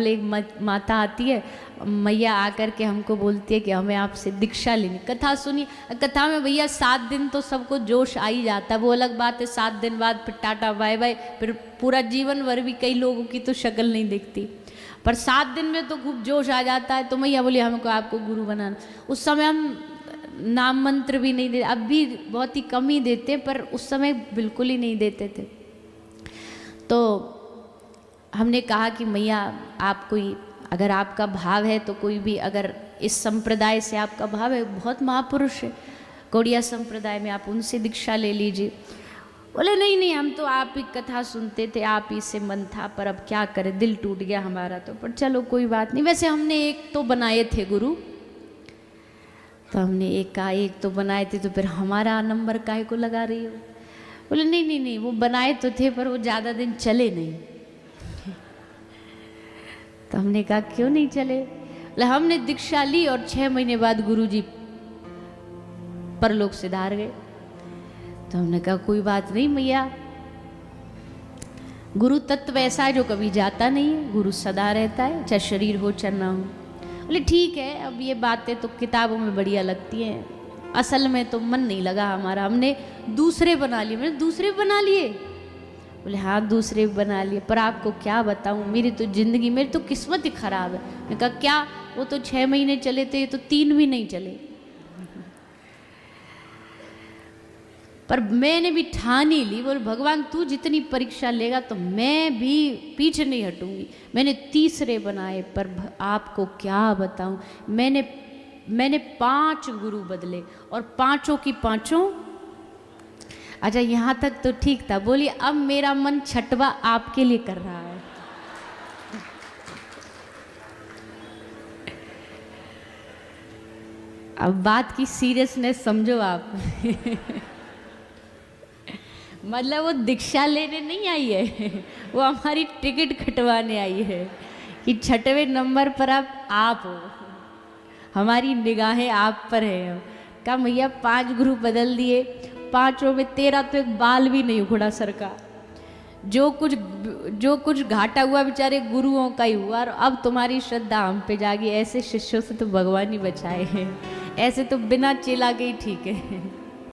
एक माता आती है, मैया आकर के हमको बोलती है कि हमें आपसे दीक्षा लेनी। कथा सुनी, कथा में भैया 7 दिन तो सबको जोश आ ही जाता है, वो अलग बात है 7 दिन बाद फिर टाटा बाय बाय, फिर पूरा जीवन भर भी कई लोगों की तो शक्ल नहीं दिखती, पर 7 दिन में तो खूब जोश आ जाता है। तो मैया बोली हमको आपको गुरु बनाना। उस समय हम नाम मंत्र भी नहीं देते, अब भी बहुत ही कम ही देते, पर उस समय बिल्कुल ही नहीं देते थे। तो हमने कहा कि मैया आप कोई, अगर आपका भाव है तो कोई भी, अगर इस संप्रदाय से आपका भाव है, बहुत महापुरुष है गौड़िया संप्रदाय में, आप उनसे दीक्षा ले लीजिए। बोले नहीं नहीं, हम तो आप ही कथा सुनते थे, आप ही से मन था, पर अब क्या करें, दिल टूट गया हमारा तो, पर चलो कोई बात नहीं। वैसे हमने एक तो बनाए थे गुरु, तो हमने एक का एक तो बनाए थे, तो फिर हमारा नंबर काहे को लगा रही हो। बोले नहीं नहीं नहीं, वो बनाए तो थे पर वो ज़्यादा दिन चले नहीं। तो हमने कहा क्यों नहीं चले। बोले हमने दीक्षा ली और 6 महीने बाद गुरुजी परलोक सिधार गए। तो हमने कहा कोई बात नहीं मैया, गुरु तत्व ऐसा है जो कभी जाता नहीं है, गुरु सदा रहता है, चाहे शरीर हो चाहे ना हो। बोले ठीक है, अब ये बातें तो किताबों में बढ़िया लगती हैं, असल में तो मन नहीं लगा हमारा, हमने दूसरे बना लिए। मैंने दूसरे बना लिए। बोले हाँ दूसरे बना लिए, पर आपको क्या बताऊं, मेरी तो जिंदगी, मेरी तो किस्मत ही खराब है। मैंने कहा क्या, वो तो 6 महीने चले थे, ये तो 3 भी नहीं चले। पर मैंने भी ठान ही ली, बोले भगवान तू जितनी परीक्षा लेगा तो मैं भी पीछे नहीं हटूंगी। मैंने तीसरे बनाए, पर आपको क्या बताऊं, मैंने 5 गुरु बदले और 5 की 5। अच्छा यहाँ तक तो ठीक था। बोली अब मेरा मन 6वां आपके लिए कर रहा है। अब बात की सीरियसनेस समझो आप। मतलब वो दीक्षा लेने नहीं आई है, वो हमारी टिकट कटवाने आई है कि 6वें नंबर पर आप हो, हमारी निगाहें आप पर है। कहा मैया 5 गुरु बदल दिए, 5 में तेरा तो एक बाल भी नहीं उखड़ा सर का। जो कुछ घाटा हुआ बेचारे गुरुओं का ही हुआ, और अब तुम्हारी श्रद्धा हम पे जागी। ऐसे शिष्यों से तो भगवान ही बचाए हैं, ऐसे तो बिना चेला के ही ठीक है।